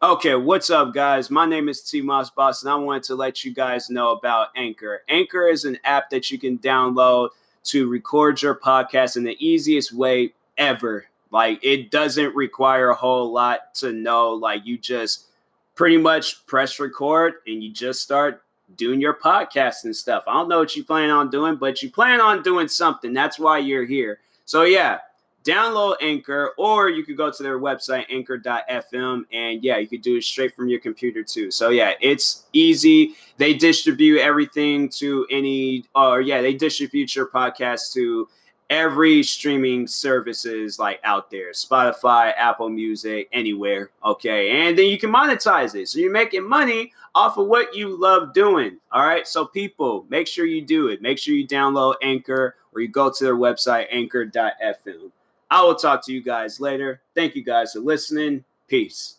Okay, what's up, guys? My name is TMossBoss, and I wanted to let you guys know about Anchor. Anchor is an app that you can download to record your podcast in the easiest way ever. Like, it doesn't require a whole lot to know. Like, you just pretty much press record and you just start doing your podcast and stuff. I don't know what you plan on doing, but you plan on doing something. That's why you're here. So, yeah, download Anchor, or you could go to their website, anchor.fm, and yeah, you could do it straight from your computer too. So yeah, it's easy. They distribute everything to they distribute your podcast to every streaming services like out there, Spotify, Apple Music, anywhere. Okay, and then you can monetize it, so you're making money off of what you love doing. All right, so people, make sure you do it. Make sure you download Anchor, or you go to their website, anchor.fm. I will talk to you guys later. Thank you guys for listening. Peace.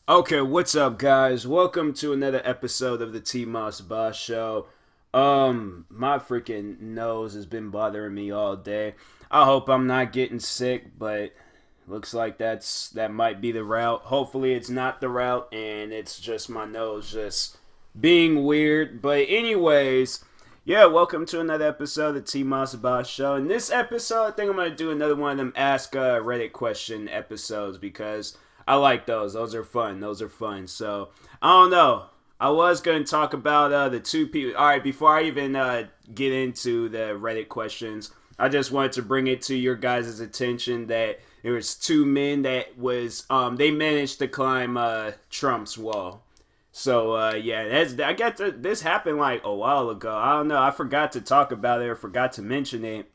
Okay, what's up, guys? Welcome to another episode of the TMossBoss Show. My freaking nose has been bothering me all day. I hope I'm not getting sick, but looks like that might be the route. Hopefully it's not the route and it's just my nose just being weird. But anyways, yeah, welcome to another episode of the TMossBoss Show. In this episode, I think I'm going to do another one of them Ask Reddit question episodes because I like those. Those are fun. So, I don't know. I was going to talk about the two people. All right, before I even get into the Reddit questions, I just wanted to bring it to your guys' attention that there was two men that they managed to climb Trump's wall. So, this happened like a while ago. I don't know. I forgot to talk about it or forgot to mention it.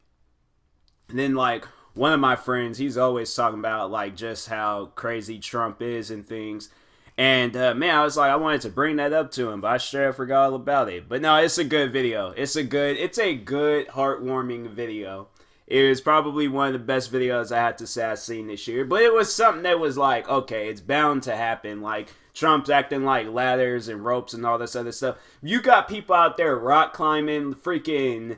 And then, like, one of my friends, he's always talking about, like, just how crazy Trump is and things. And, man, I was like, I wanted to bring that up to him, but I straight forgot all about it. But no, it's a good video. It's a good, heartwarming video. It was probably one of the best videos I had to say I've seen this year. But it was something that was like, okay, it's bound to happen. Like, Trump's acting like ladders and ropes and all this other stuff. You got people out there rock climbing freaking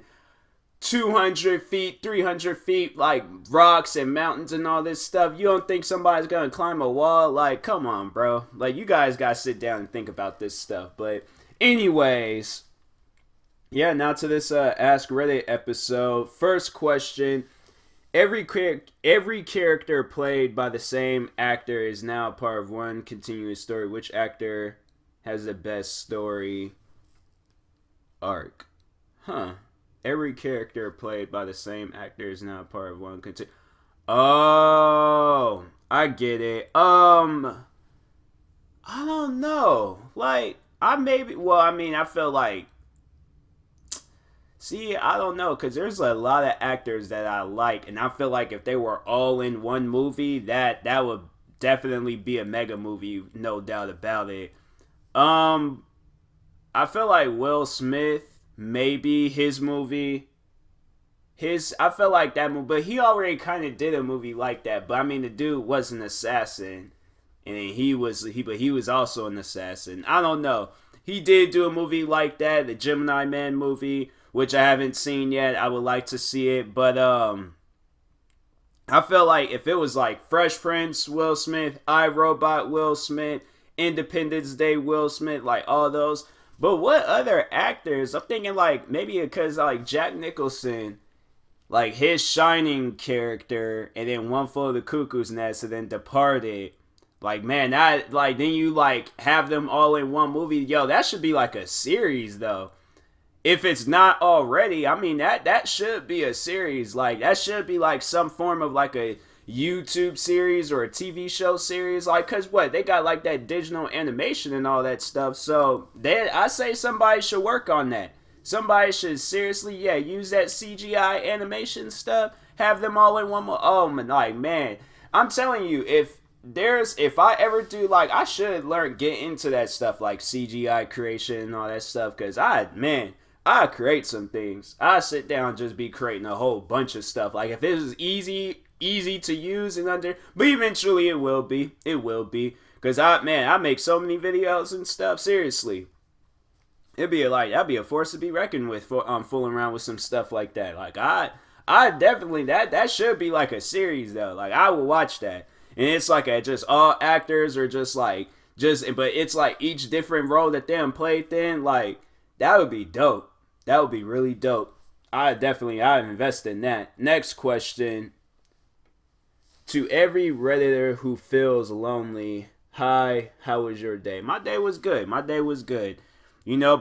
200 feet, 300 feet, like rocks and mountains and all this stuff. You don't think somebody's gonna climb a wall? Like, come on, bro. Like, you guys gotta sit down and think about this stuff. But anyways, yeah, now to this Ask Reddit episode. First question. Every character played by the same actor is now part of one continuous story. Which actor has the best story arc? Every character played by the same actor is now part of one continuous. Oh, I get it. I don't know. Like, I feel like, see, I don't know, because there's a lot of actors that I like, and I feel like if they were all in one movie, that would definitely be a mega movie, no doubt about it. I feel like Will Smith, maybe his movie, I feel like that movie, but he already kind of did a movie like that. But I mean, the dude was an assassin, and he was also an assassin. I don't know. He did do a movie like that, the Gemini Man movie, which I haven't seen yet. I would like to see it, but I feel like if it was like Fresh Prince Will Smith, iRobot Will Smith, Independence Day Will Smith, like all those. But what other actors? I'm thinking like maybe because like Jack Nicholson, like his Shining character, and then One Flew Over the Cuckoo's Nest, and then Departed. Like, man, that like then you like have them all in one movie. Yo, that should be like a series though. If it's not already, I mean that should be a series. Like, that should be like some form of like a YouTube series or a TV show series. Like, cause what, they got like that digital animation and all that stuff. So I say somebody should work on that. Somebody should seriously, use that CGI animation stuff. Have them all in one. Oh my, like, man, I'm telling you, if I ever do, like, I should get into that stuff, like CGI creation and all that stuff, because I create some things. I sit down and just be creating a whole bunch of stuff. Like, if it was easy to use and but eventually it will be, because I make so many videos and stuff, seriously. That'd be a force to be reckoned with for fooling around with some stuff like that. Like, I definitely, that should be like a series though. Like, I will watch that. and it's like just all actors or just but it's like each different role that them played then, like that would be dope. That would be really dope. I'd invest in that. Next question. To every Redditor who feels lonely, hi, how was your day? My day was good. But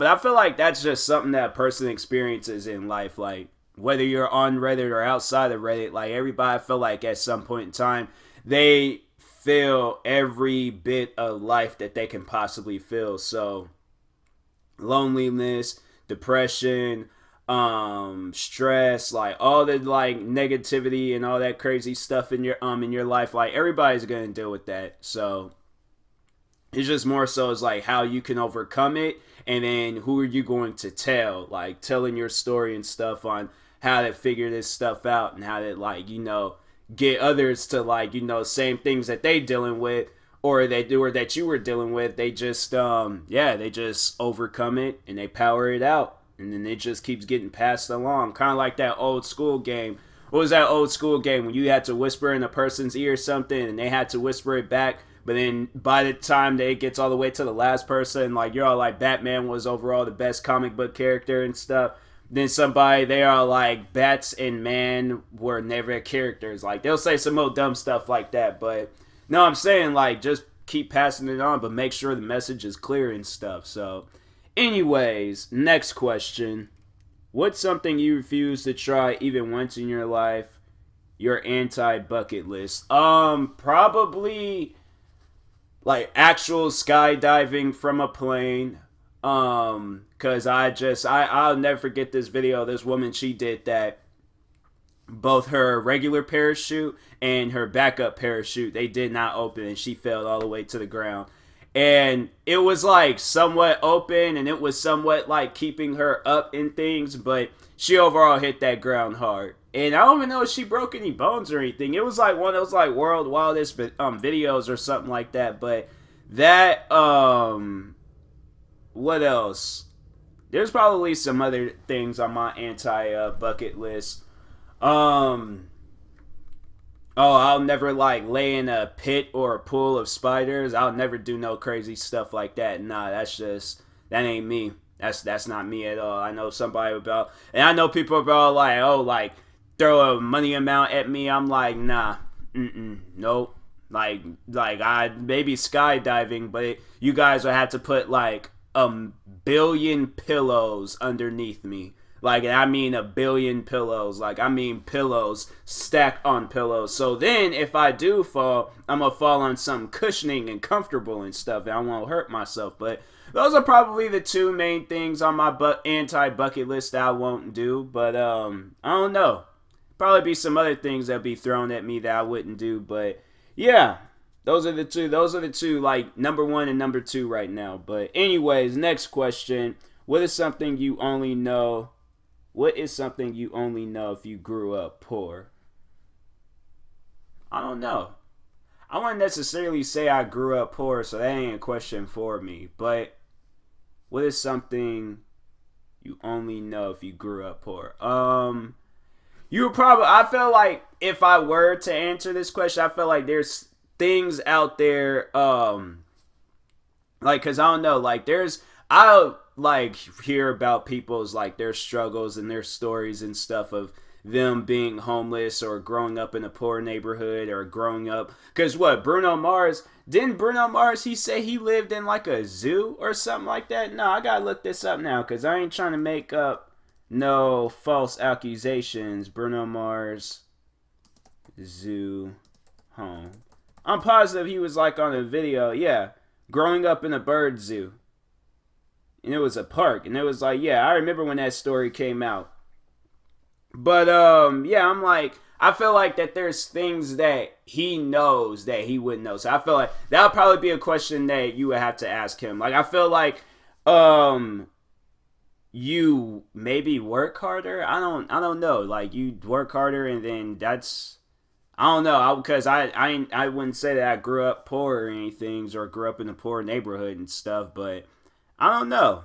I feel like that's just something that a person experiences in life. Like, whether you're on Reddit or outside of Reddit, like, everybody, I feel like at some point in time, they feel every bit of life that they can possibly feel. So, loneliness, depression, stress, like all the like negativity and all that crazy stuff in your life, like everybody's gonna deal with that. So it's just more so is like how you can overcome it, and then who are you going to tell, like telling your story and stuff on how to figure this stuff out and how to get others to same things that they dealing with or that you were dealing with. They just they just overcome it and they power it out. And then it just keeps getting passed along. Kind of like that old school game. What was that old school game when you had to whisper in a person's ear something and they had to whisper it back? But then by the time it gets all the way to the last person, like you're all like Batman was overall the best comic book character and stuff. Then they are like Bats and Man were never characters. Like they'll say some old dumb stuff like that. But no, I'm saying like just keep passing it on, but make sure the message is clear and stuff. So anyways, next question. What's something you refuse to try even once in your life? Your anti-bucket list. Probably like actual skydiving from a plane. Cause I'll never forget this video. This woman, she did that. Both her regular parachute and her backup parachute, they did not open and she fell all the way to the ground. And it was like somewhat open and it was somewhat like keeping her up in things, but she overall hit that ground hard. And I don't even know if she broke any bones or anything. It was like one of those like world wildest videos or something like that. But that what else? There's probably some other things on my anti bucket list. Oh, I'll never like lay in a pit or a pool of spiders. I'll never do no crazy stuff like that. Nah, that ain't me. That's not me at all. I know somebody about, and I know people about like throw a money amount at me. I'm like, nah, nope. Like I maybe skydiving, but you guys will have to put like a billion pillows underneath me. Like, I mean a billion pillows. Like, I mean pillows stacked on pillows. So then, if I do fall, I'm going to fall on something cushioning and comfortable and stuff. And I won't hurt myself. But those are probably the two main things on my anti-bucket list that I won't do. But, I don't know. Probably be some other things that be thrown at me that I wouldn't do. But, yeah. Those are the two, like, number one and number two right now. But, anyways, next question. What is something you only know if you grew up poor? I don't know. I wouldn't necessarily say I grew up poor, so that ain't a question for me. But what is something you only know if you grew up poor? I feel like if I were to answer this question, I feel like there's things out there, like, cause I don't know, like I'll like hear about people's like their struggles and their stories and stuff of them being homeless or growing up in a poor neighborhood or growing up, cause Bruno Mars, he say he lived in like a zoo or something like that? No, I gotta look this up now, cause I ain't trying to make up no false accusations. Bruno Mars zoo home. I'm positive he was like on a video, yeah, growing up in a bird zoo. And it was a park. And it was like, yeah, I remember when that story came out. But, yeah, I'm like, I feel like that there's things that he knows that he wouldn't know. So I feel like that would probably be a question that you would have to ask him. Like, I feel like, you maybe work harder. I don't know. Like, you work harder and then I don't know, because I wouldn't say that I grew up poor or anything, or grew up in a poor neighborhood and stuff, but I don't know.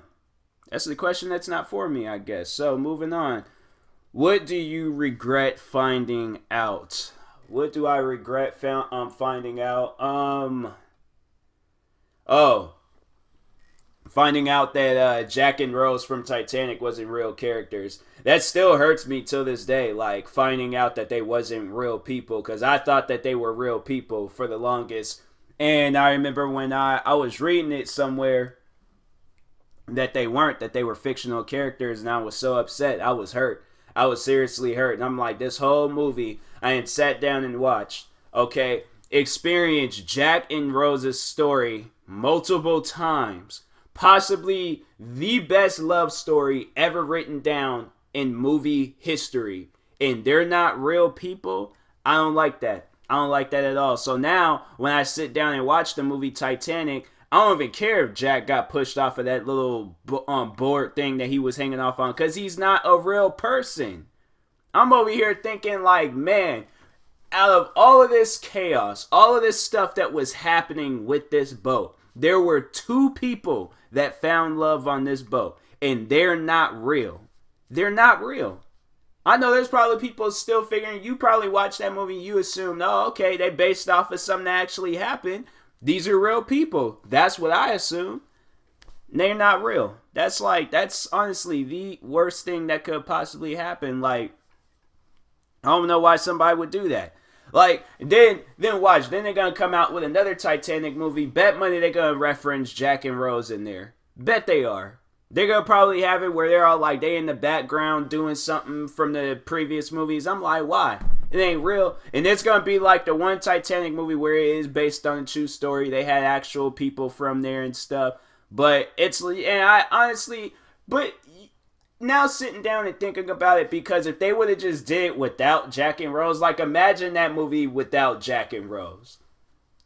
That's the question that's not for me, I guess. So, moving on. What do you regret finding out? What do I regret finding out? Oh, finding out that Jack and Rose from Titanic wasn't real characters. That still hurts me till this day. Like finding out that they wasn't real people, because I thought that they were real people for the longest. And I remember when I was reading it somewhere that they weren't, that they were fictional characters, and I was so upset. I was hurt. I was seriously hurt. And I'm like, this whole movie I had sat down and watched. Okay, experienced Jack and Rose's story multiple times. Possibly the best love story ever written down in movie history. And they're not real people. I don't like that. I don't like that at all. So now, when I sit down and watch the movie Titanic, I don't even care if Jack got pushed off of that little board thing that he was hanging off on, because he's not a real person. I'm over here thinking like, man, out of all of this chaos, all of this stuff that was happening with this boat, there were two people that found love on this boat, and they're not real. They're not real. I know there's probably people still figuring, you probably watched that movie, you assume, oh, okay, they based off of something that actually happened. These are real people. That's what I assume. They're not real. That's honestly the worst thing that could possibly happen. Like, I don't know why somebody would do that. Like, then watch. Then they're going to come out with another Titanic movie. Bet money they're going to reference Jack and Rose in there. Bet they are. They're going to probably have it where they're all like, they in the background doing something from the previous movies. I'm like, why? It ain't real. And it's going to be like the one Titanic movie where it is based on a true story. They had actual people from there and stuff. But but now sitting down and thinking about it, because if they would have just did it without Jack and Rose, like imagine that movie without Jack and Rose.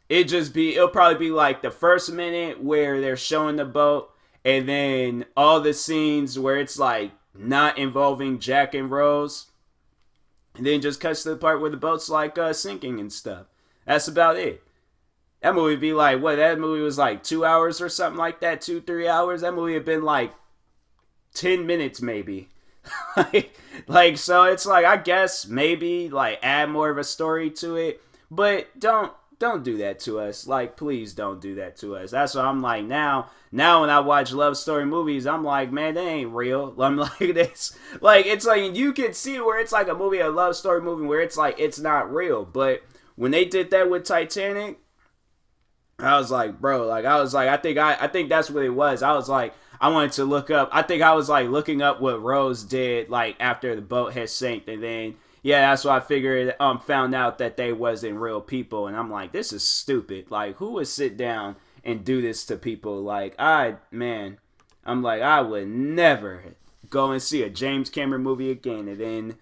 It'll probably be like the first minute where they're showing the boat, and then all the scenes where it's like not involving Jack and Rose, and then just cuts to the part where the boat's like sinking and stuff. That's about it. That movie would be like, what? That movie was like 2 hours or something like that, 2-3 hours. That movie had been like 10 minutes maybe. So it's like, I guess maybe like add more of a story to it, but don't do that to us. Like, please don't do that to us. That's what I'm like now when I watch love story movies, I'm like, man, they ain't real. I'm like, this, like, it's like, you can see where it's like a movie, a love story movie, where it's like, it's not real. But when they did that with Titanic, I was like, bro, like, I think that's what it was. I was like, I wanted to look up, I think I was like looking up what Rose did, like, after the boat had sank, and then, yeah, that's why I figured, found out that they wasn't real people, and I'm like, this is stupid. Like, who would sit down and do this to people? Like, I would never go and see a James Cameron movie again. And then,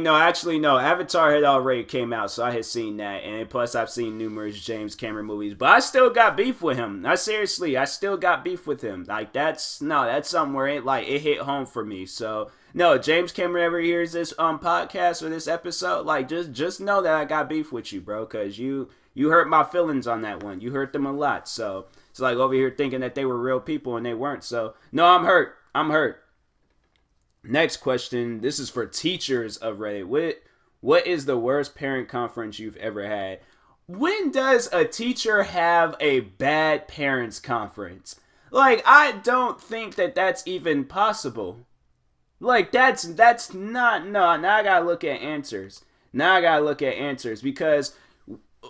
no, Avatar had already came out, so I had seen that, and plus I've seen numerous James Cameron movies, but I still got beef with him. I still got beef with him. Like, that's something where it hit home for me. So, no, James Cameron ever hears this podcast or this episode, like, just know that I got beef with you, bro, because you hurt my feelings on that one. You hurt them a lot. So it's like over here thinking that they were real people and they weren't. So no, I'm hurt. Next question. This is for teachers of Reddit. What is the worst parent conference you've ever had? When does a teacher have a bad parents conference? Like, I don't think that that's even possible. Like, that's not, no, now I gotta look at answers. Because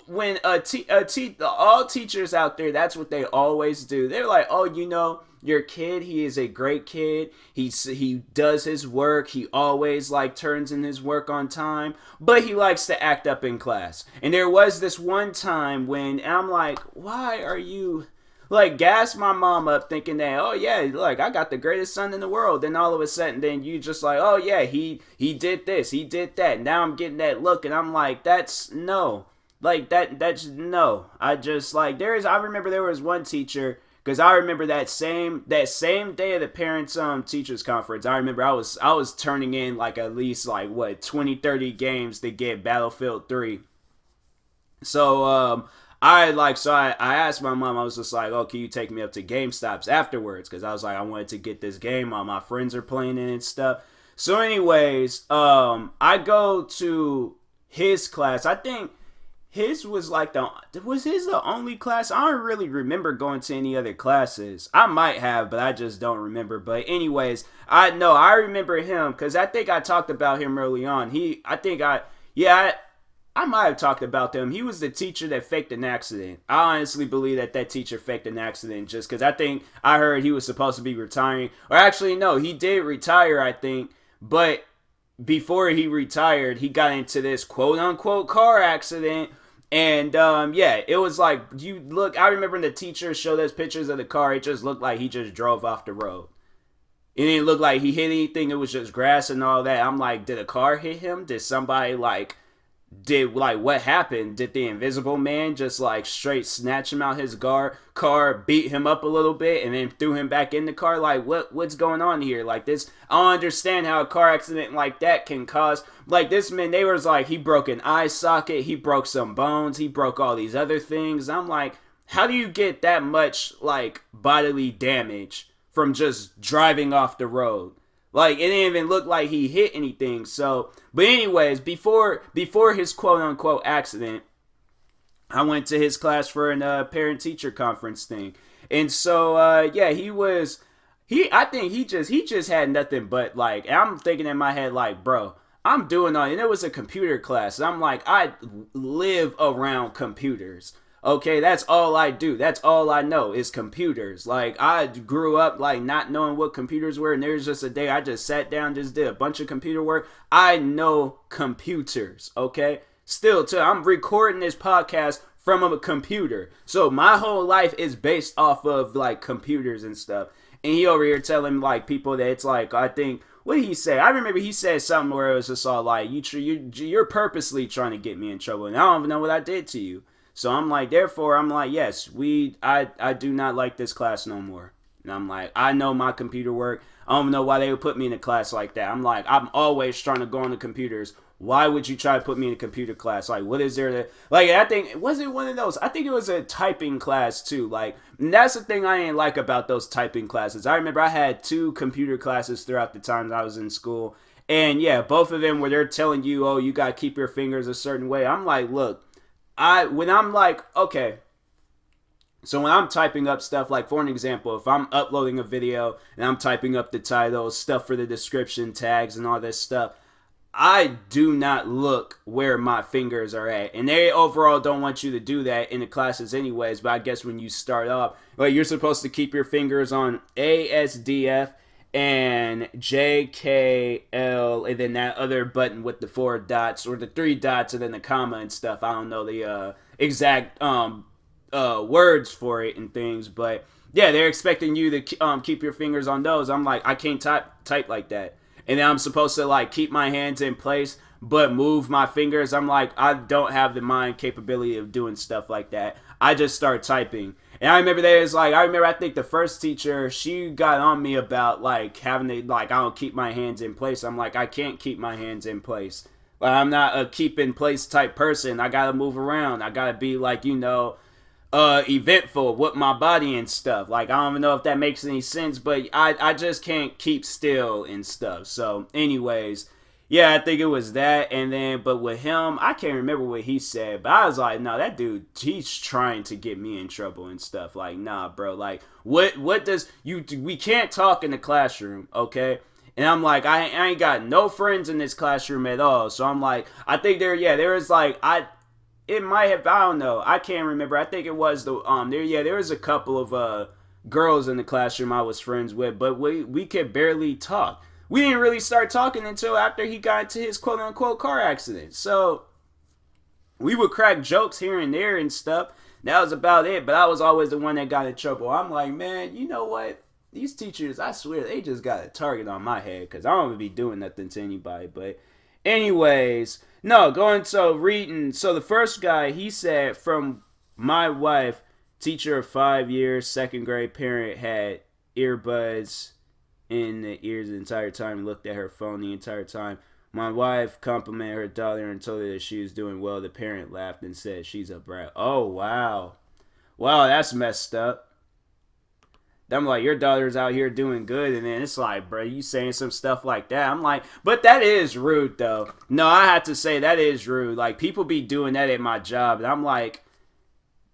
when all teachers out there, that's what they always do. They're like, oh, your kid, he is a great kid. He does his work. He always like turns in his work on time, but he likes to act up in class. And there was this one time when I'm like, why are you like gas my mom up thinking that, oh yeah, like I got the greatest son in the world. Then all of a sudden, then you just like, oh yeah, he did this, he did that. Now I'm getting that look, and I'm like, that's no. Like that's no. I remember there was one teacher, because I remember that same day of the parents teachers conference, I remember I was turning in like at least like 20-30 games to get Battlefield 3. So I asked my mom, I was just like, oh, can you take me up to GameStops afterwards? Because I was like, I wanted to get this game on. My friends are playing it and stuff. So anyways, I go to his class. I think his was like the only class? I don't really remember going to any other classes. I might have, but I just don't remember. But anyways, I remember him because I think I talked about him early on. I might have talked about them. He was the teacher that faked an accident. I honestly believe that teacher faked an accident just because I think I heard he was supposed to be retiring. Or actually, no, he did retire, I think. But before he retired, he got into this quote-unquote car accident. And, it was like, I remember the teacher showed us pictures of the car. It just looked like he just drove off the road. It didn't look like he hit anything. It was just grass and all that. I'm like, did a car hit him? Did somebody, what happened? Did the invisible man just straight snatch him out his car, beat him up a little bit, and then threw him back in the car? What's going on here? This, I don't understand how a car accident like that can cause, this man, they was he broke an eye socket, he broke some bones, he broke all these other things. I'm like, how do you get that much, bodily damage from just driving off the road? It didn't even look like he hit anything. So, but anyways, before his quote-unquote accident, I went to his class for a parent-teacher conference thing. And so, I think he just had nothing but, I'm thinking in my head, bro, I'm doing all, and it was a computer class. I'm like, I live around computers. Okay, that's all I do. That's all I know is computers. I grew up not knowing what computers were, and there's just a day I just sat down, just did a bunch of computer work. I know computers, okay? Still, too, I'm recording this podcast from a computer. So my whole life is based off of computers and stuff. And he over here telling people that it's I think, what did he say? I remember he said something where it was just all you're purposely trying to get me in trouble, and I don't even know what I did to you. So I'm yes, I do not like this class no more. And I'm I know my computer work. I don't know why they would put me in a class like that. I'm always trying to go on the computers. Why would you try to put me in a computer class? What is there to, I think, was it one of those? I think it was a typing class too. And that's the thing I didn't like about those typing classes. I remember I had 2 computer classes throughout the times I was in school. And yeah, both of them where they're telling you, oh, you got to keep your fingers a certain way. I'm look, when I'm okay, so when I'm typing up stuff, for an example, if I'm uploading a video and I'm typing up the titles, stuff for the description, tags, and all this stuff, I do not look where my fingers are at. And they overall don't want you to do that in the classes anyways, but I guess when you start off, you're supposed to keep your fingers on ASDF and JKL, and then that other button with the 4 dots or the 3 dots and then the comma and stuff. I don't know the exact words for it and things, but yeah, they're expecting you to keep your fingers on those. I'm I can't type like that. And then I'm supposed to keep my hands in place but move my fingers. I'm I don't have the mind capability of doing stuff like that. I just start typing. And I remember I think the first teacher, she got on me about having to I don't keep my hands in place. I'm I can't keep my hands in place. I'm not a keep in place type person. I gotta move around. I gotta be eventful with my body and stuff. I don't even know if that makes any sense, but I just can't keep still and stuff. So anyways, yeah, I think it was that. And then, but with him, I can't remember what he said, but I was no, that dude, he's trying to get me in trouble and stuff. Nah, bro, what does we can't talk in the classroom, okay? And I'm I ain't got no friends in this classroom at all. So I'm I think there was it might have, I don't know, I can't remember. I think it was there was a couple of girls in the classroom I was friends with, but we could barely talk. We didn't really start talking until after he got into his quote-unquote car accident. So we would crack jokes here and there and stuff. That was about it, but I was always the one that got in trouble. I'm man, you know what? These teachers, I swear, they just got a target on my head because I don't even be doing nothing to anybody. But anyways, no, reading. So the first guy, he said, from my wife, teacher of 5 years, 2nd grade parent, had earbuds in the ears the entire time, looked at her phone the entire time. My wife complimented her daughter and told her that she was doing well. The parent laughed and said she's a brat. Oh, wow. Wow, that's messed up. I'm like, your daughter's out here doing good, and then it's like, bro, you saying some stuff like that. I'm like, but that is rude, though. No, I have to say that is rude. Like, people be doing that at my job, and I'm like,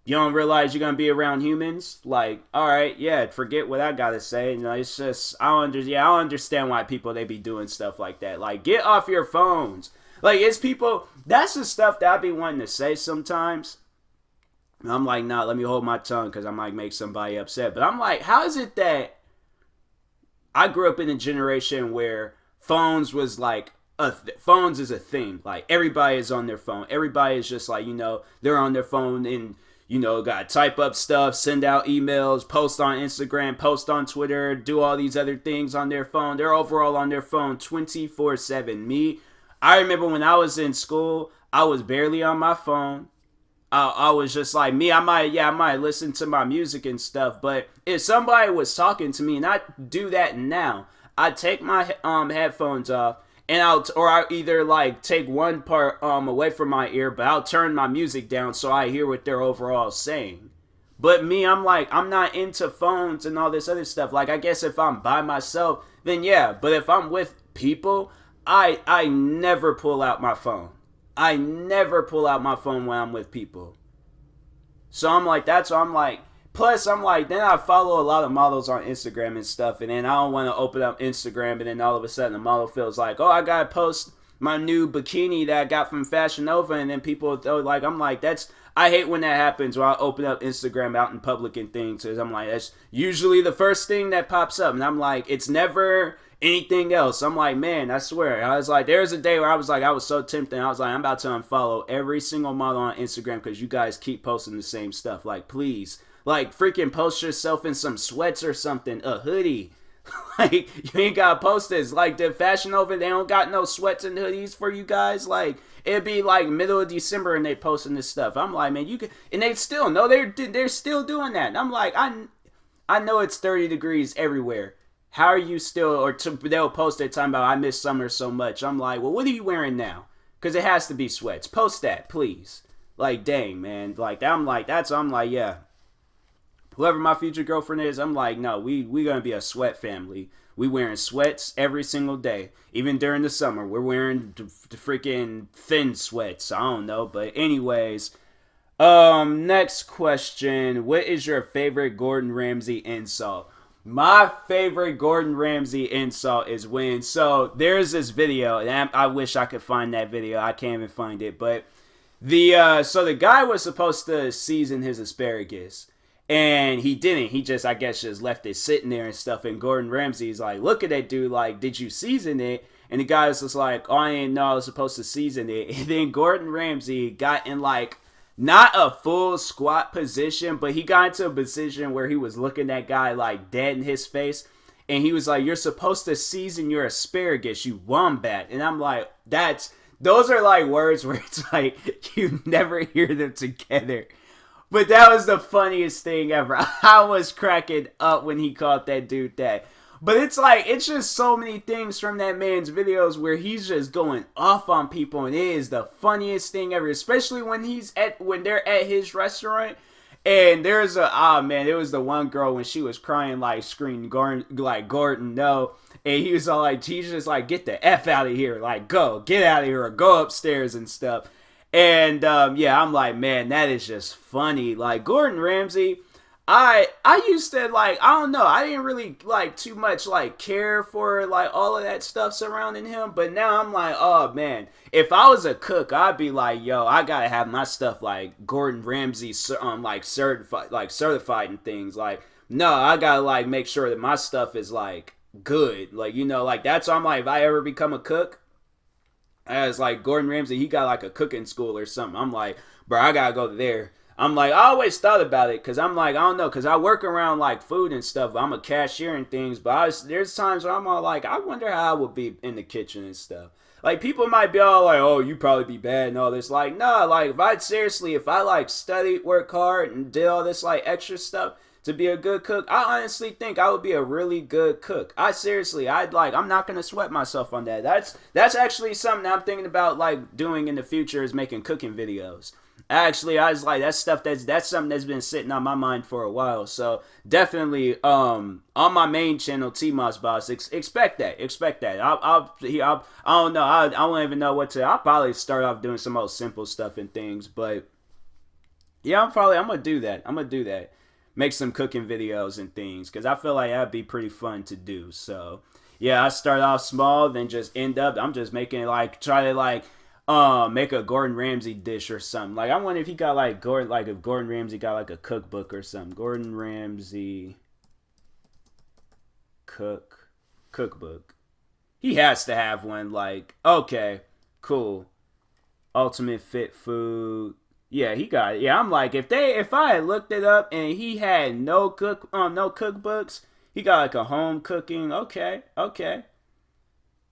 you don't realize you're gonna be around humans? Like, all right, yeah, forget what I gotta say. You know, it's just I don't understand why people they be doing stuff like that. Like, get off your phones. Like, it's people. That's the stuff that I be wanting to say sometimes. And I'm like, nah, let me hold my tongue because I might make somebody upset. But I'm like, how is it that I grew up in a generation where phones was like phones is a thing. Like, everybody is on their phone. Everybody is just like, you know, they're on their phone and, you know, got to type up stuff, send out emails, post on Instagram, post on Twitter, do all these other things on their phone. They're overall on their phone 24/7. Me, I remember when I was in school, I was barely on my phone. I was just like, me, I might listen to my music and stuff, but if somebody was talking to me, and I do that now, I take my headphones off, and I'll either like take one part away from my ear, but I'll turn my music down so I hear what they're overall saying. But me, I'm like, I'm not into phones and all this other stuff. Like, I guess if I'm by myself, then yeah, but if I'm with people, I never pull out my phone. I never pull out my phone when I'm with people. So I'm like, that's why I'm like, plus I'm like, then I follow a lot of models on Instagram and stuff, and then I don't want to open up Instagram, and then all of a sudden the model feels like, oh, I gotta post my new bikini that I got from Fashion Nova, and then people throw like, I'm like, I hate when that happens when I open up Instagram out in public and things, because I'm like, that's usually the first thing that pops up, and I'm like, it's never anything else. I'm like, man, I swear. I was like, there's a day where I was so tempted. I was like, I'm about to unfollow every single model on Instagram because you guys keep posting the same stuff. Like, please, like, freaking post yourself in some sweats or something, a hoodie. Like, you ain't gotta post this. Like, the Fashion Nova, they don't got no sweats and hoodies for you guys. Like, it'd be like middle of December and they posting this stuff. I'm like, man, you can, and they still know they're still doing that. And I'm like, I know it's 30 degrees everywhere. How are you still, they'll post their time about, I miss summer so much. I'm like, well, what are you wearing now? Because it has to be sweats. Post that, please. Like, dang, man. Like, I'm like, yeah. Whoever my future girlfriend is, I'm like, no, we gonna be a sweat family. We wearing sweats every single day. Even during the summer, we're wearing the freaking thin sweats. I don't know, but anyways. Next question. What is your favorite Gordon Ramsay insult? My favorite Gordon Ramsay insult is when, so there's this video, and I wish I could find that video. I can't even find it, but the guy was supposed to season his asparagus, and he didn't. He just, I guess, just left it sitting there and stuff, and Gordon Ramsay's like, look at that dude, like, did you season it? And the guy was just like, oh, I didn't know I was supposed to season it. And then Gordon Ramsay got in, like, not a full squat position, but he got into a position where he was looking that guy like dead in his face. And he was like, you're supposed to season your asparagus, you wombat. And I'm like, those are like words where it's like, you never hear them together. But that was the funniest thing ever. I was cracking up when he called that dude that. But it's like, it's just so many things from that man's videos where he's just going off on people, and it is the funniest thing ever, especially when they're at his restaurant. And there was the one girl when she was crying, like screaming, Gordon, no. And he was all like, he's just like, get the F out of here, like, get out of here, or go upstairs and stuff. And yeah, I'm like, man, that is just funny. Like, Gordon Ramsay, I used to, like, I don't know, I didn't really, like, too much, like, care for, like, all of that stuff surrounding him, but now I'm like, oh, man, if I was a cook, I'd be like, yo, I gotta have my stuff, like, Gordon Ramsay, like, certified and things, like, no, I gotta, like, make sure that my stuff is, like, good, like, you know, like, that's why I'm like, if I ever become a cook, as, like, Gordon Ramsay, he got, like, a cooking school or something, I'm like, bro, I gotta go there. I'm like, I always thought about it, because I'm like, I don't know, because I work around, like, food and stuff. I'm a cashier and things, but there's times where I'm all like, I wonder how I would be in the kitchen and stuff. Like, people might be all like, oh, you probably be bad and all this. Like, no, like, if I, like, studied, work hard, and did all this, like, extra stuff to be a good cook, I honestly think I would be a really good cook. I'm not going to sweat myself on that. That's actually something I'm thinking about, like, doing in the future, is making cooking videos. Actually, I was like, that's something that's been sitting on my mind for a while. So definitely, on my main channel, TMossBoss, expect that. I don't know, I don't even know what to. I'll probably start off doing some old simple stuff and things, but yeah, I'm gonna do that. Make some cooking videos and things because I feel like that'd be pretty fun to do. So yeah, I start off small, then just end up. I'm just making like try to like make a Gordon Ramsay dish or something. Like I wonder if he got like if Gordon Ramsay got like a cookbook or something. Gordon Ramsay cookbook. He has to have one. Like okay, cool. Ultimate Fit Food. Yeah, he got it. Yeah, I'm like if I had looked it up and he had no cookbooks, he got like a home cooking. Okay.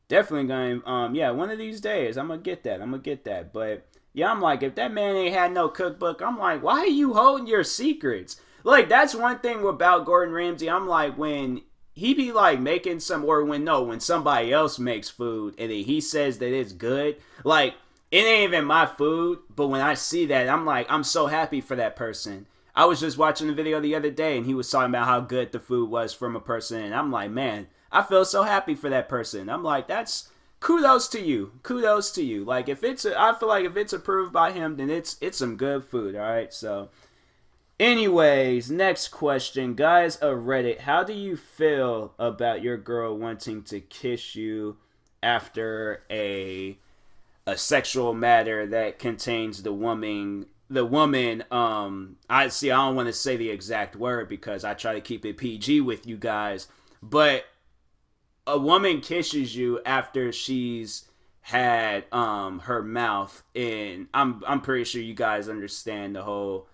Definitely going yeah, one of these days I'm gonna get that. But yeah, I'm like if that man ain't had no cookbook, I'm like, why are you holding your secrets? Like that's one thing about Gordon Ramsay. I'm like when he be like making when somebody else makes food and then he says that it's good, like it ain't even my food, but when I see that, I'm like, I'm so happy for that person. I was just watching a video the other day and he was talking about how good the food was from a person, and I'm like, man, I feel so happy for that person. I'm like, that's kudos to you. Like I feel like if it's approved by him, then it's some good food, all right? So anyways, next question. Guys of Reddit, how do you feel about your girl wanting to kiss you after a sexual matter that contains the woman I don't want to say the exact word because I try to keep it PG with you guys, but a woman kisses you after she's had her mouth in. I'm pretty sure you guys understand the whole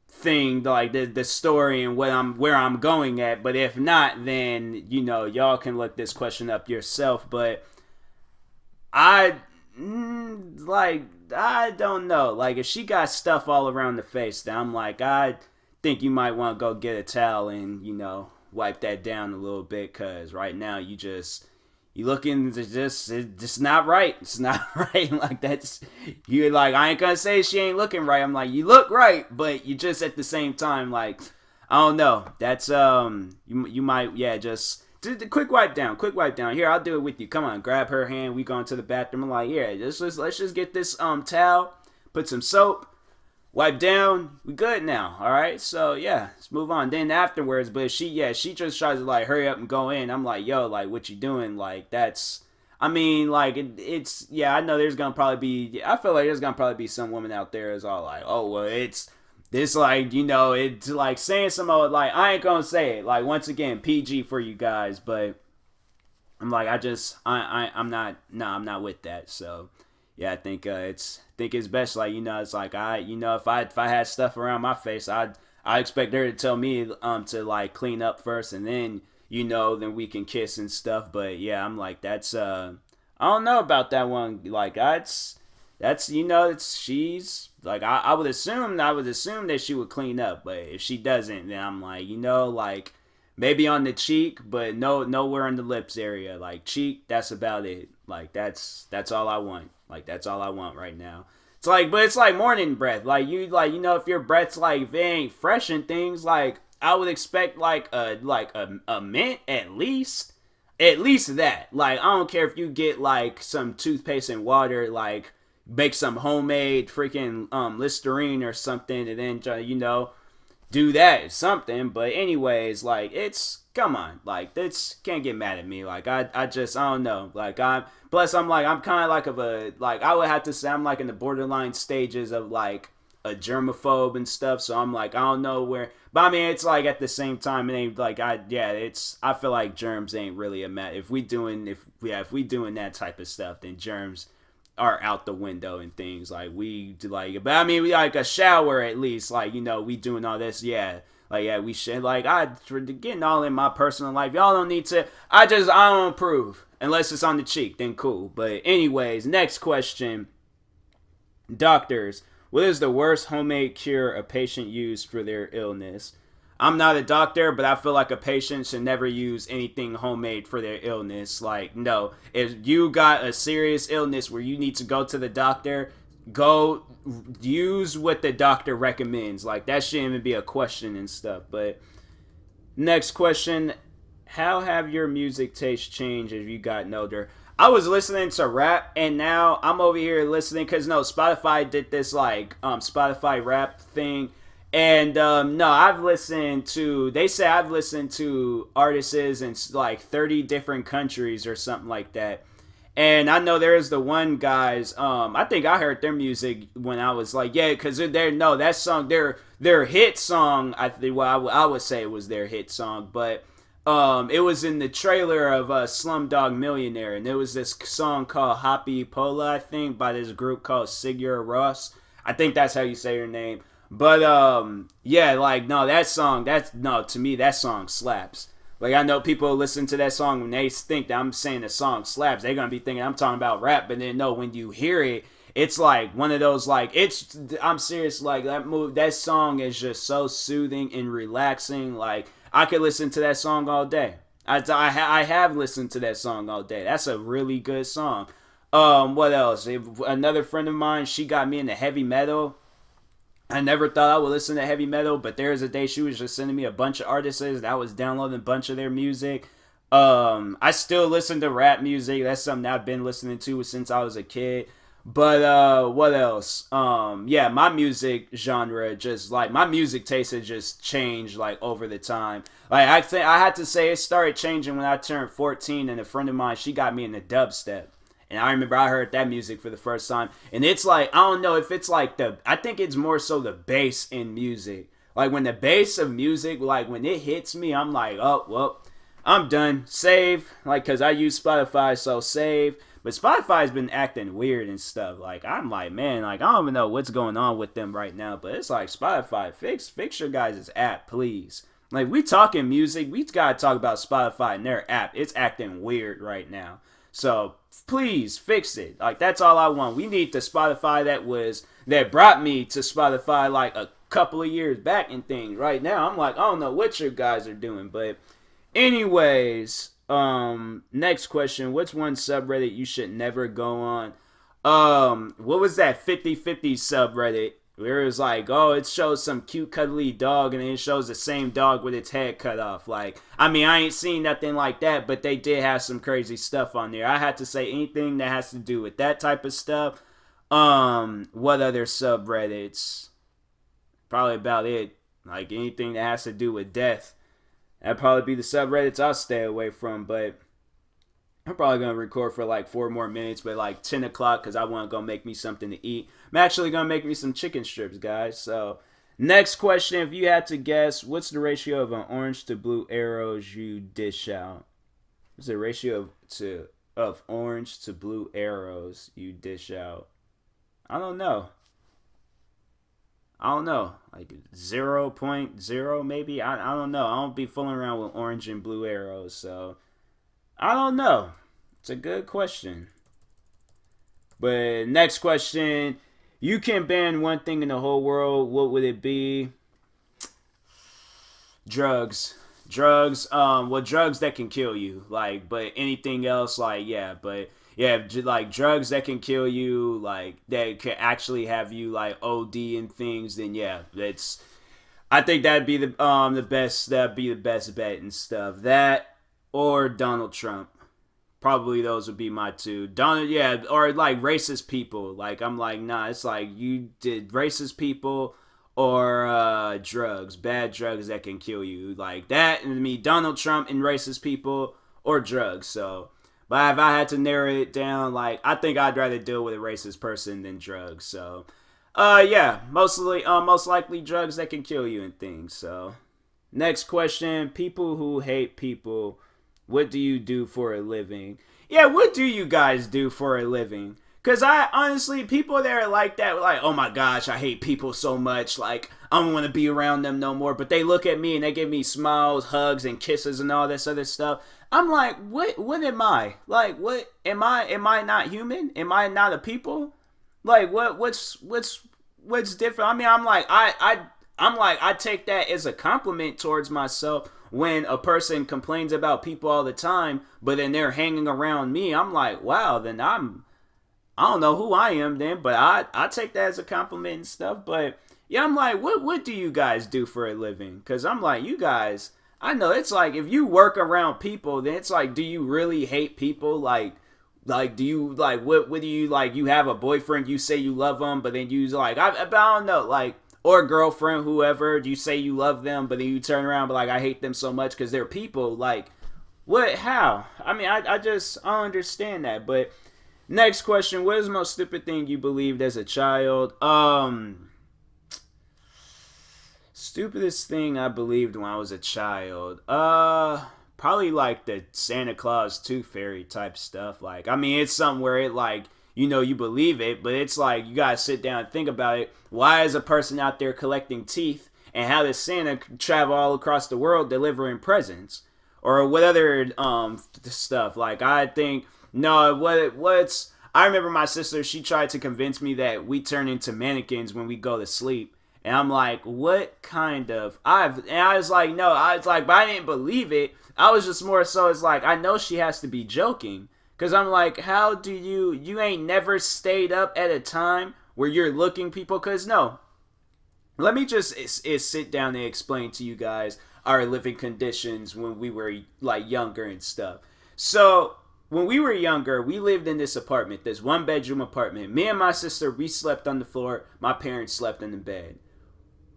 thing, like the story and where I'm going at, but if not, then y'all can look this question up yourself. But I don't know. Like if she got stuff all around the face, then I'm like, I think you might want to go get a towel and wipe that down a little bit, because right now you looking just not right. It's not right. Like that's you're like, I ain't gonna say she ain't looking right. I'm like, you look right, but you just at the same time like, I don't know. That's you might just. Quick wipe down. Here, I'll do it with you. Come on, grab her hand. We going to the bathroom. I'm like, yeah, let's just get this towel, put some soap, wipe down. We good now. All right. So yeah, let's move on. Then afterwards, but she just tries to like hurry up and go in. I'm like, yo, like what you doing? Like that's. I mean, like it's yeah. I know there's gonna probably be. I feel like there's gonna probably be some woman out there is all like, oh well, it's. This like it's like saying some old like I ain't gonna say it like once again PG for you guys, but I'm like I'm not with that. So yeah, I think it's best like it's like if I had stuff around my face, I expect her to tell me to like clean up first and then then we can kiss and stuff. But yeah, I'm like that's I don't know about that one. Like that's it's she's like I would assume that she would clean up, but if she doesn't, then I'm like like maybe on the cheek, but nowhere in the lips area. Like cheek, that's about it. Like that's all I want. Like that's all I want right now. It's like, but it's like morning breath. Like if your breath's like if it ain't fresh and things, like I would expect like a mint at least that. Like I don't care if you get like some toothpaste and water, like. Make some homemade freaking Listerine or something and then do that something. But anyways, like it's come on, like this can't get mad at me. Like I don't know. Like I'm kind of like I would have to say I'm like in the borderline stages of like a germaphobe and stuff. So I'm like I don't know where, but I mean it's like at the same time it ain't like I feel like germs ain't really a matter. If we doing that type of stuff, then germs are out the window and things like we do but I mean we like a shower at least like we doing all this we should like for getting all in my personal life y'all don't need to I don't approve unless it's on the cheek, then cool. But anyways, next question. Doctors, what is the worst homemade cure a patient used for their illness? I'm not a doctor, but I feel like a patient should never use anything homemade for their illness. Like, no, if you got a serious illness where you need to go to the doctor, go use what the doctor recommends. Like that shouldn't even be a question and stuff. But next question: how have your music taste changed as you gotten older? I was listening to rap, and now I'm over here listening because no, Spotify did this like Spotify rap thing, and no, I've listened to. They say I've listened to artists in like 30 different countries or something like that. And I know there's the one guys. I think I heard their music when I was like, yeah, because they're no that song, their hit song. I think well, I would say it was their hit song, but it was in the trailer of Slumdog Millionaire, and there was this song called Happy Pola, I think, by this group called Sigur Rós. I think that's how you say your name. But yeah, like no, that song, that's no to me that song slaps. Like I know people listen to that song when they think that I'm saying the song slaps, they're gonna be thinking I'm talking about rap, but then no, when you hear it, it's like one of those like it's. I'm serious, like that song is just so soothing and relaxing. Like I could listen to that song all day. I have listened to that song all day. That's a really good song. What else? Another friend of mine, she got me into heavy metal. I never thought I would listen to heavy metal, but there was a day she was just sending me a bunch of artists that I was downloading a bunch of their music. I still listen to rap music. That's something I've been listening to since I was a kid. But what else? Yeah, my music genre just like my music taste has just changed like over the time. Like I think I had to say it started changing when I turned 14, and a friend of mine, she got me into dubstep. And I remember I heard that music for the first time. And it's like, I don't know if it's like I think it's more so the bass in music. Like when the bass of music, like when it hits me, I'm like, oh, well, I'm done. Save. Like, because I use Spotify, so save. But Spotify's been acting weird and stuff. Like, I'm like, man, like, I don't even know what's going on with them right now. But it's like, Spotify, fix your guys' app, please. Like, we talking music. We got to talk about Spotify and their app. It's acting weird right now. So please fix it. Like that's all I want. We need the Spotify that brought me to Spotify like a couple of years back and things. Right now I'm like, I don't know what you guys are doing. But anyways, next question. What's one subreddit you should never go on? What was that 50/50 subreddit? Where it was like, oh, it shows some cute cuddly dog and then it shows the same dog with its head cut off. Like, I mean, I ain't seen nothing like that, but they did have some crazy stuff on there. I had to say anything that has to do with that type of stuff. What other subreddits? Probably about it. Like anything that has to do with death. That'd probably be the subreddits I'll stay away from, but I'm probably going to record for like 4 more minutes, but like 10 o'clock because I want to go make me something to eat. I'm actually going to make me some chicken strips, guys. So, next question. If you had to guess, what's the ratio of an orange to blue arrows you dish out? What's the ratio of orange to blue arrows you dish out? I don't know. Like 0.0 maybe? I don't know. I don't be fooling around with orange and blue arrows, so I don't know. It's a good question. But next question. You can ban one thing in the whole world. What would it be? Drugs. Well, drugs that can kill you. Like, but anything else, like, yeah. But, yeah, like, drugs that can kill you, like, that can actually have you, like, OD and things, then, yeah, that's... I think that'd be the best bet and stuff. That or Donald Trump. Probably those would be my two. Yeah, or like racist people. Like I'm like, nah, it's like you did racist people or drugs, bad drugs that can kill you. Like that and me, Donald Trump and racist people or drugs. So, but if I had to narrow it down, like I think I'd rather deal with a racist person than drugs. So, yeah, most likely drugs that can kill you and things. So, next question: people who hate people. What do you do for a living? Yeah, what do you guys do for a living? Because I honestly, people that are like that, like, oh my gosh, I hate people so much. Like, I don't want to be around them no more. But they look at me and they give me smiles, hugs, and kisses and all this other stuff. I'm like, what am I? Like, what am I? Am I not human? Am I not a people? Like, what's different? I mean, I'm like, I take that as a compliment towards myself. When a person complains about people all the time, but then they're hanging around me, I'm like, wow, then I'm I don't know who I am then, but I take that as a compliment and stuff. But yeah, I'm like, what do you guys do for a living? Because I'm like, you guys, I know it's like if you work around people, then it's like, do you really hate people? Like, do you like what do you like? You have a boyfriend, you say you love them, but then you like, but I don't know, like, or a girlfriend, whoever, you say you love them, but then you turn around, but like, I hate them so much because they're people. Like, what? How? I mean, I don't understand that. But next question: what is the most stupid thing you believed as a child? Stupidest thing I believed when I was a child. Probably like the Santa Claus Tooth Fairy type stuff. Like, I mean, it's something where it like, you know, you believe it, but it's like you gotta sit down and think about it. Why is a person out there collecting teeth, and how does Santa travel all across the world delivering presents, or what other stuff? Like, I think no, what's I remember my sister, she tried to convince me that we turn into mannequins when we go to sleep. And I'm like, what kind of and I was like, no, I was like, but I didn't believe it. I was just more so, it's like, I know she has to be joking. Because I'm like, how do you ain't never stayed up at a time where you're looking people? Because no, let me just sit down and explain to you guys our living conditions when we were like younger and stuff. So when we were younger, we lived in this apartment, this 1-bedroom apartment. Me and my sister, we slept on the floor. My parents slept in the bed.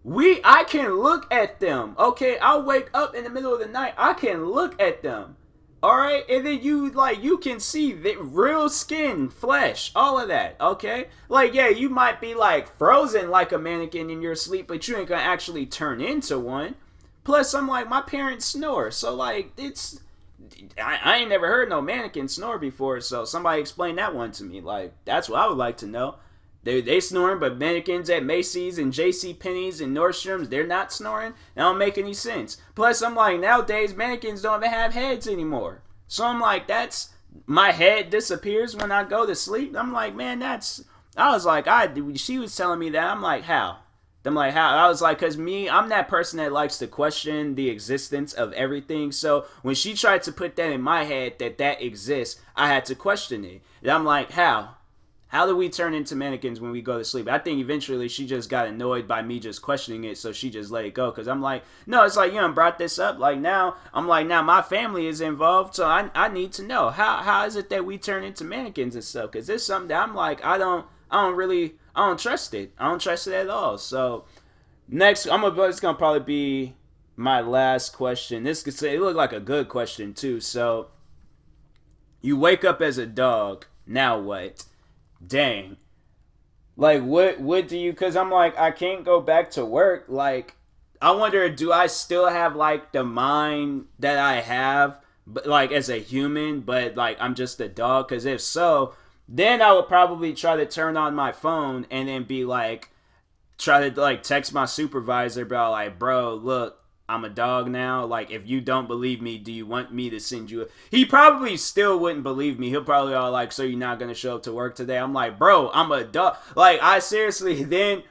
I can look at them, okay? I'll wake up in the middle of the night. I can look at them, all right? And then you can see the real skin, flesh, all of that, okay? Like, yeah, you might be like frozen like a mannequin in your sleep, but you ain't gonna actually turn into one. Plus, I'm like, my parents snore, so like, I ain't never heard no mannequin snore before, so somebody explain that one to me. Like, that's what I would like to know. They snoring, but mannequins at Macy's and J.C. Penney's and Nordstrom's, they're not snoring? That don't make any sense. Plus, I'm like, nowadays, mannequins don't even have heads anymore. So I'm like, my head disappears when I go to sleep. I'm like, man, I was like, she was telling me that. I'm like, how? I'm like, how? I was like, because I'm that person that likes to question the existence of everything. So when she tried to put that in my head that exists, I had to question it. And I'm like, how? How do we turn into mannequins when we go to sleep? I think eventually she just got annoyed by me just questioning it, so she just let it go. Because I'm like, no, it's like, you done brought this up. Like, now my family is involved, so I need to know. How is it that we turn into mannequins and stuff? Because this is something that I'm like, I don't trust it. I don't trust it at all. So next, it's gonna probably be my last question. It looked like a good question too. So you wake up as a dog. Now what? Dang. Like, what do you? Because I'm like, I can't go back to work. Like, I wonder, do I still have like the mind that I have, but like as a human, but like I'm just a dog? Because if so, then I would probably try to turn on my phone and then be like, try to like text my supervisor about like, bro, look, I'm a dog now. Like, if you don't believe me, do you want me to send you He probably still wouldn't believe me. He'll probably all like, so you're not going to show up to work today? I'm like, bro, I'm a dog. Like, I seriously then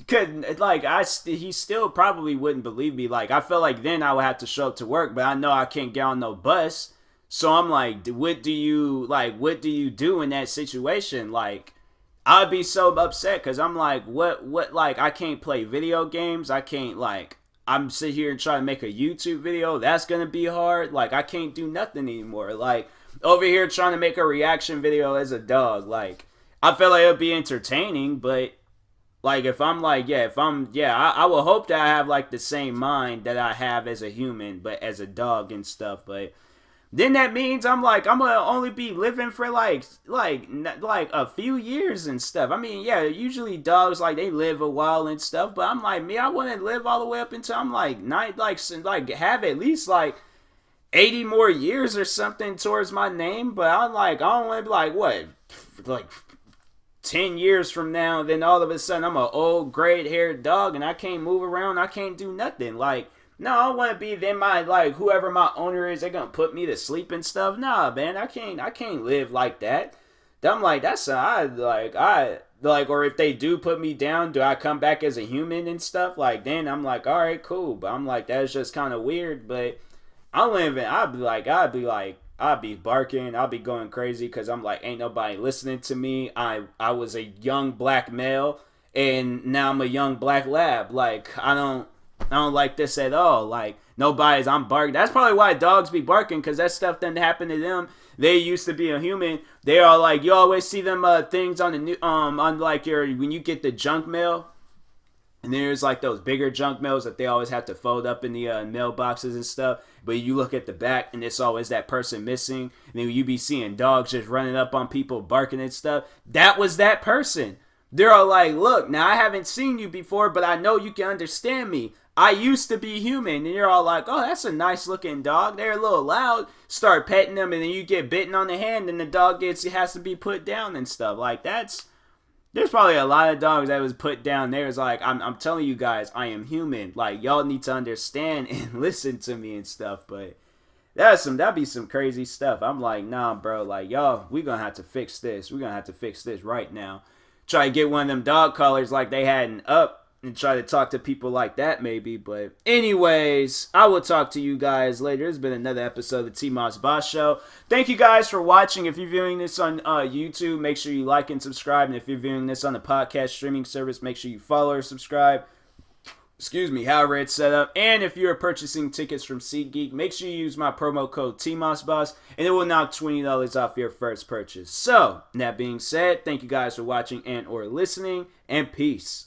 couldn't, like, he still probably wouldn't believe me. Like, I felt like then I would have to show up to work, but I know I can't get on no bus. So I'm like, what do you do in that situation? Like, I'd be so upset because I'm like, what, like, I can't play video games. I can't, like, I'm sit here and try to make a YouTube video. That's going to be hard. Like, I can't do nothing anymore. Like, over here trying to make a reaction video as a dog. Like, I feel like it would be entertaining, but, like, if I'm like, I will hope that I have, like, the same mind that I have as a human, but as a dog and stuff, but then that means I'm like, I'm gonna only be living for like a few years and stuff. I mean, yeah, usually dogs like they live a while and stuff, but I'm like, me, I want to live all the way up until I'm like have at least like 80 more years or something towards my name. But I'm like, I don't want to be like what, like 10 years from now, then all of a sudden I'm an old gray haired dog and I can't move around, I can't do nothing. Like, no, I want to be then like whoever my owner is, they're gonna put me to sleep and stuff. Nah, man, I can't live like that. I'm like, or if they do put me down, do I come back as a human and stuff? Like, then I'm like, all right, cool. But I'm like, that's just kind of weird. But I'd be like I'll be barking, I'll be going crazy because I'm like, ain't nobody listening to me. I was a young black male, and now I'm a young black lab. Like I don't like this at all. Like I'm barking. That's probably why dogs be barking, because that stuff didn't happen to them. They used to be a human. They are like, you always see them things on the new on like your when you get the junk mail. And there's like those bigger junk mails that they always have to fold up in the mailboxes and stuff. But you look at the back and it's always that person missing. And then you be seeing dogs just running up on people, barking and stuff. That was that person. They're all like, look, now I haven't seen you before, but I know you can understand me. I used to be human. And you're all like, oh, that's a nice looking dog. They're a little loud. Start petting them, and then you get bitten on the hand, and the dog has to be put down and stuff. Like, there's probably a lot of dogs that was put down there. It's like, I'm telling you guys, I am human. Like, y'all need to understand and listen to me and stuff. But that'd be some crazy stuff. I'm like, nah, bro. Like, y'all, we gonna have to fix this. We're gonna have to fix this right now. Try to get one of them dog collars like they had in Up and try to talk to people like that maybe. But anyways, I will talk to you guys later. It's been another episode of the TMossBoss Show. Thank you guys for watching. If you're viewing this on YouTube, make sure you like and subscribe. And if you're viewing this on the podcast streaming service, make sure you follow or subscribe. However it's set up. And if you're purchasing tickets from SeatGeek, make sure you use my promo code TMossBoss, and it will knock $20 off your first purchase. So, that being said, thank you guys for watching and or listening, and peace.